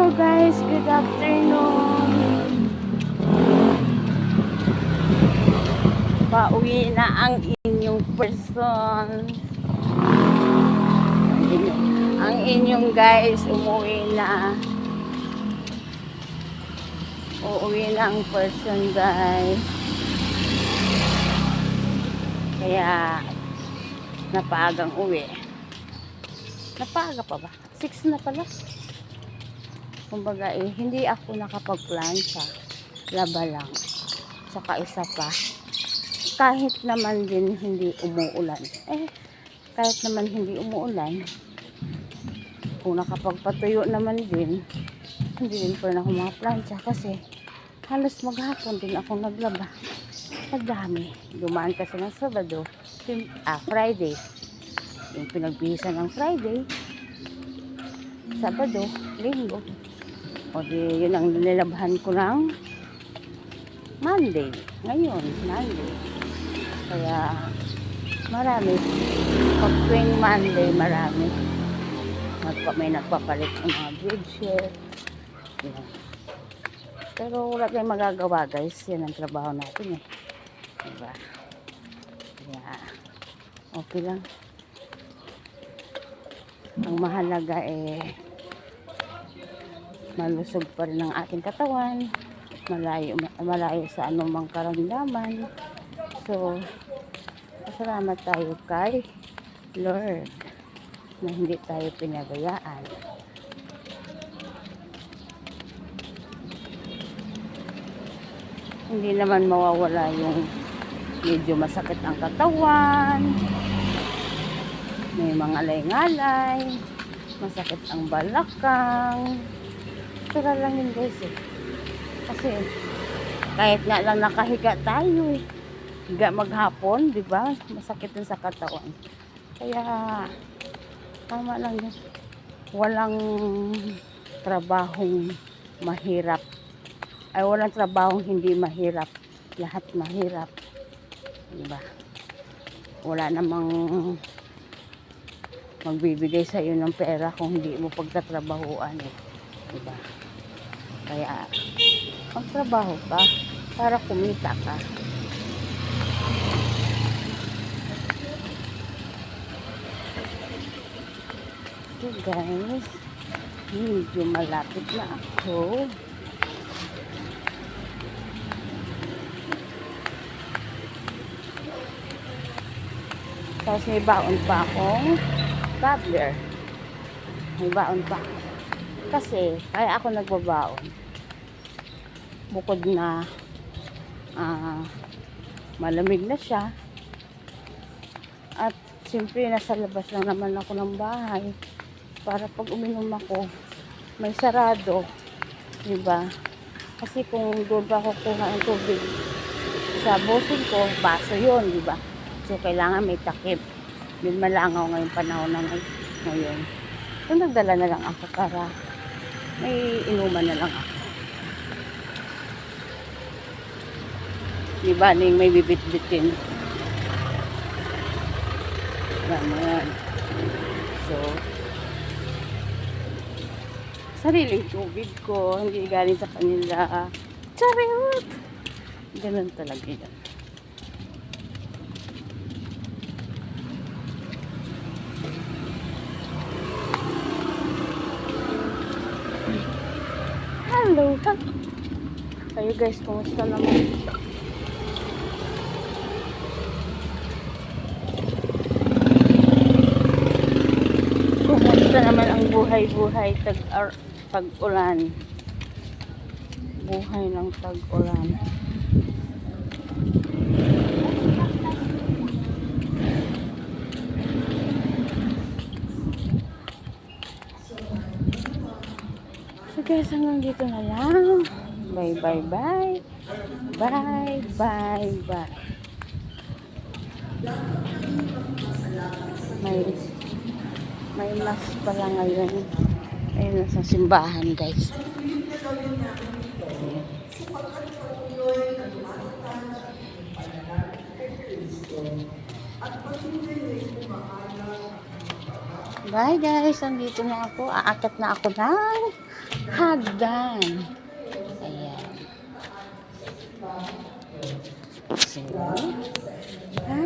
Hello guys, good afternoon. Pauwi na ang inyong person. Ang inyong guys, umuwi na. Uuwi na ang person guys. Kaya napaagang uwi. Napaaga pa ba? 6 na pala. Kumbaga hindi ako nakapag-plancha. Laba lang. Saka isa pa. Kahit naman din hindi umuulan. Kahit naman hindi umuulan. Kung nakapagpatuyo naman din, hindi din pa rin ako mga-plancha kasi halos maghapon din ako naglaba. Madami. Dumaan kasi ng Sabado. Friday. Yung pinagbihisan ng Friday. Sabado, Linggo. O di, yun ang nilabhan ko ng Monday. Ngayon, Monday. Kaya, marami. Pag tuwing Monday, marami. May nagpapalit ng mga bedsheet. Yan. Pero wala tayong magagawa guys. Yan ang trabaho natin eh. Diba? Kaya, okay lang. Ang mahalaga malusog pa rin ang ating katawan, malayo sa anumang karamdaman. So, pasalamat tayo kay Lord na hindi tayo pinabayaan. Hindi naman mawawala yung medyo masakit ang katawan, may mga ngalay-ngalay, masakit ang balakang. Tira lang yun guys eh. Kasi kahit nga lang nakahiga tayo eh. Higa maghapon, di ba? Masakit din sa katawan. Kaya tama lang yun. Walang trabahong mahirap. Walang trabahong hindi mahirap. Lahat mahirap. Di ba? Wala namang magbibigay sa iyo ng pera kung hindi mo pagtatrabahuan eh. Di ba? Kaya, magtrabaho ka para kumita ka. So guys, medyo malapit na ako. Tapos may baon pa akong cobbler. May baon pa. Kasi, kaya ako nagbabaon. Bukod na malamig na siya. At siyempre, nasa labas lang naman ako ng bahay. Para pag uminom ako, may sarado. Diba? Kasi kung doon pa ako kuha ng tubig sa bosin ko, baso yun, diba? So, kailangan may takip. Din malangaw ngayong panahon na ngayon. So, nagdala na lang ako para may inuman na lang ako. Diba, may bibit-bitin. Yan. So, sariling tubig ko, hindi galing sa kanila. Charot! Ganun talaga yan. Hello! Kayo guys, kumusta naman? Kumusta naman ang buhay-buhay tag-ulan? Buhay ng tag-ulan. So guys, hanggang dito na lang. Bye. May mas pala ngayon. Ayun, nasa simbahan guys. Bye guys, andito na ako. Aakyat na ako ng hagdan. Ayan. So,